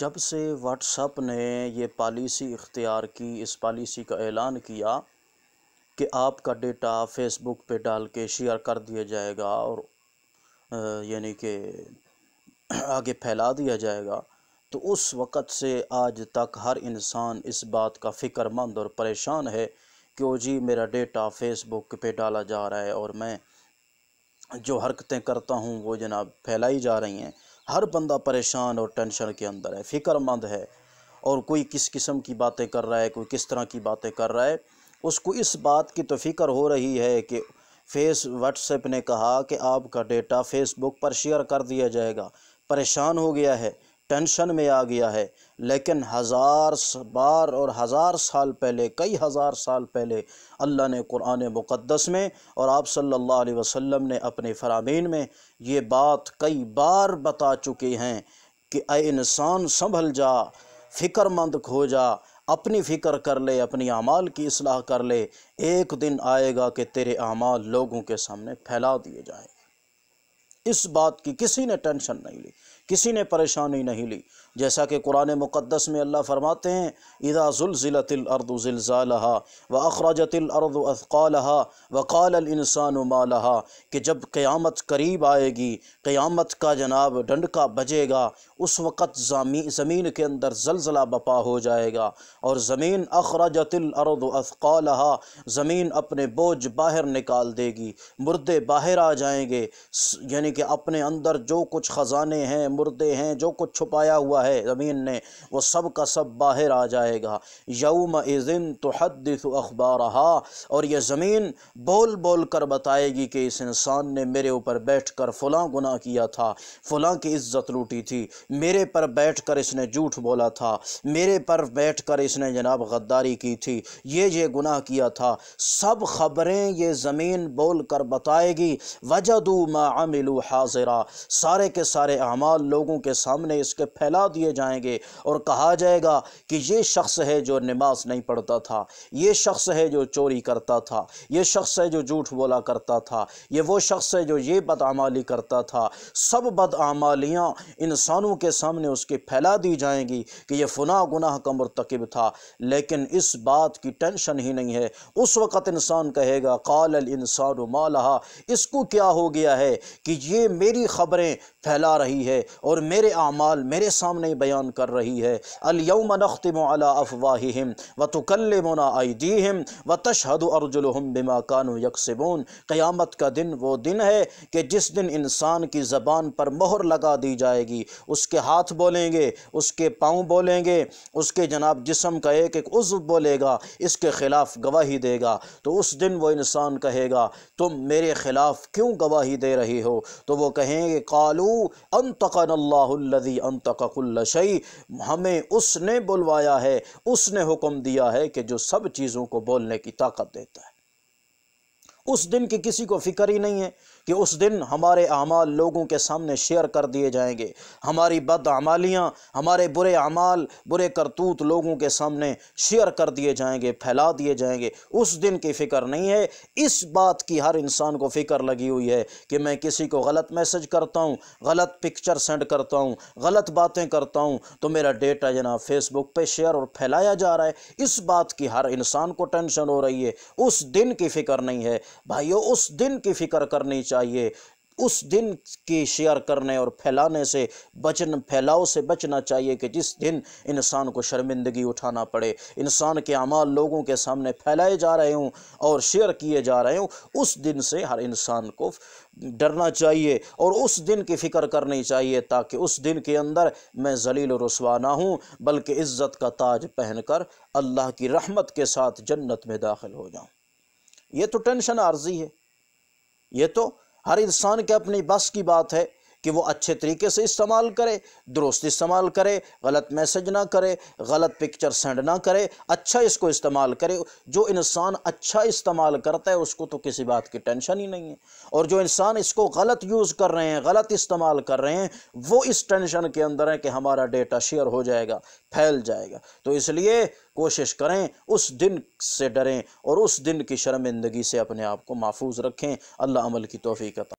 جب سے what's app نے یہ پالیسی اختیار کی، اس پالیسی کا اعلان کیا کہ آپ کا ڈیٹا فیس بک پہ ڈال کے شیئر کر دیا جائے گا اور یعنی کہ آگے پھیلا دیا جائے گا، تو اس وقت سے آج تک ہر انسان اس بات کا فکر مند اور پریشان ہے کہ وہ جی میرا ڈیٹا فیس بک پہ ڈالا جا رہا ہے اور میں جو حرکتیں کرتا ہوں وہ جناب پھیلائی جا رہی ہیں۔ ہر بندہ پریشان اور ٹینشن کے اندر ہے، فکر مند ہے، اور کوئی کس قسم کی باتیں کر رہا ہے، کوئی کس طرح کی باتیں کر رہا ہے۔ اس کو اس بات کی تو فکر ہو رہی ہے کہ واٹس ایپ نے کہا کہ آپ کا ڈیٹا فیس بک پر شیئر کر دیا جائے گا، پریشان ہو گیا ہے، ٹینشن میں آ گیا ہے۔ لیکن ہزار بار اور ہزار سال پہلے، کئی ہزار سال پہلے اللہ نے قرآن مقدس میں اور آپ صلی اللہ علیہ وسلم نے اپنے فرامین میں یہ بات کئی بار بتا چکے ہیں کہ اے انسان سنبھل جا، فکر مند ہو جا، اپنی فکر کر لے، اپنی اعمال کی اصلاح کر لے، ایک دن آئے گا کہ تیرے اعمال لوگوں کے سامنے پھیلا دیے جائیں گے۔ اس بات کی کسی نے ٹینشن نہیں لی، کسی نے پریشانی نہیں لی، جیسا کہ قرآن مقدس میں اللہ فرماتے ہیں اذا زلزلت الارض زلزالها واخرجت الارض اثقالها وقال الانسان ما لها، کہ جب قیامت قریب آئے گی، قیامت کا جناب ڈنڈکا بجے گا، اس وقت زمین کے اندر زلزلہ بپا ہو جائے گا، اور زمین اخرجت الارض اثقالها، زمین اپنے بوجھ باہر نکال دے گی، مردے باہر آ جائیں گے، یعنی کہ اپنے اندر جو کچھ خزانے ہیں، مردے ہیں، جو کچھ چھپایا ہوا ہے زمین نے، وہ سب کا سب باہر آ جائے گا۔ یومئذ تحدث اخبارها، اور یہ زمین بول بول کر بتائے گی کہ اس انسان نے میرے اوپر بیٹھ کر فلاں گناہ کیا تھا، فلاں کی عزت لوٹی تھی، میرے پر بیٹھ کر اس نے جھوٹ بولا تھا، میرے پر بیٹھ کر اس نے جناب غداری کی تھی، یہ گناہ کیا تھا، سب خبریں یہ زمین بول کر بتائے گی۔ وجدوا ما عملوا حاضرا، سارے کے سارے اعمال لوگوں کے سامنے اس کے پھیلا دیے جائیں گے، اور کہا جائے گا کہ یہ شخص ہے جو نماز نہیں پڑھتا تھا، یہ شخص ہے جو چوری کرتا تھا، یہ شخص ہے جو جھوٹ بولا کرتا تھا، یہ وہ شخص ہے جو یہ بدعمالی کرتا تھا۔ سب بدعمالیاں انسانوں کے سامنے اس کے پھیلا دی جائیں گی کہ یہ فلاں گناہ کا مرتکب تھا، لیکن اس بات کی ٹینشن ہی نہیں ہے۔ اس وقت انسان کہے گا قال الانسان ما لها، اس کو کیا ہو گیا ہے کہ یہ میری خبریں پھیلا رہی ہے اور میرے اعمال میرے سامنے بیان کر رہی ہے۔ الیوم نختم علی افواہہم وتکلمنا ایدیہم وتشہد ارجلہم بما کانوا یکسبون، قیامت کا دن وہ دن ہے کہ جس دن انسان کی زبان پر مہر لگا دی جائے گی، اس کے ہاتھ بولیں گے، اس کے پاؤں بولیں گے، اس کے جناب جسم کا ایک ایک عضو بولے گا، اس کے خلاف گواہی دے گا۔ تو اس دن وہ انسان کہے گا تم میرے خلاف کیوں گواہی دے رہی ہو؟ تو وہ کہیں گے قالوا انطقنا اللہ الذی انطق کل شیء، ہمیں اس نے بلوایا ہے، اس نے حکم دیا ہے کہ جو سب چیزوں کو بولنے کی طاقت دیتا ہے۔ اس دن کی کسی کو فکر ہی نہیں ہے کہ اس دن ہمارے اعمال لوگوں کے سامنے شیئر کر دیے جائیں گے، ہماری بدعمالیاں، ہمارے برے اعمال، برے کرتوت لوگوں کے سامنے شیئر کر دیے جائیں گے، پھیلا دیے جائیں گے۔ اس دن کی فکر نہیں ہے، اس بات کی ہر انسان کو فکر لگی ہوئی ہے کہ میں کسی کو غلط میسج کرتا ہوں، غلط پکچر سینڈ کرتا ہوں، غلط باتیں کرتا ہوں تو میرا ڈیٹا جناب فیس بک پہ شیئر اور پھیلایا جا رہا ہے۔ اس بات کی ہر انسان کو ٹینشن ہو رہی ہے، اس دن کی فکر نہیں ہے۔ بھائیو اس دن کی فکر کرنی چاہیے، اس دن کی شیئر کرنے اور پھیلانے سے پھیلاؤ سے بچنا چاہیے کہ جس دن انسان کو شرمندگی اٹھانا پڑے، انسان کے اعمال لوگوں کے سامنے پھیلائے جا رہے ہوں اور شیئر کیے جا رہے ہوں، اس دن سے ہر انسان کو ڈرنا چاہیے اور اس دن کی فکر کرنی چاہیے تاکہ اس دن کے اندر میں ذلیل و رسوا نہ ہوں بلکہ عزت کا تاج پہن کر اللہ کی رحمت کے ساتھ جنت میں داخل ہو جاؤں۔ یہ تو ٹینشن عارضی ہے، یہ تو ہر انسان کے اپنی بس کی بات ہے کہ وہ اچھے طریقے سے استعمال کرے، درست استعمال کرے، غلط میسج نہ کرے، غلط پکچر سینڈ نہ کرے، اچھا اس کو استعمال کرے۔ جو انسان اچھا استعمال کرتا ہے اس کو تو کسی بات کی ٹینشن ہی نہیں ہے، اور جو انسان اس کو غلط یوز کر رہے ہیں، غلط استعمال کر رہے ہیں، وہ اس ٹینشن کے اندر ہے کہ ہمارا ڈیٹا شیئر ہو جائے گا، پھیل جائے گا۔ تو اس لیے کوشش کریں، اس دن سے ڈریں اور اس دن کی شرمندگی سے اپنے آپ کو محفوظ رکھیں۔ اللہ عمل کی توفیق عطا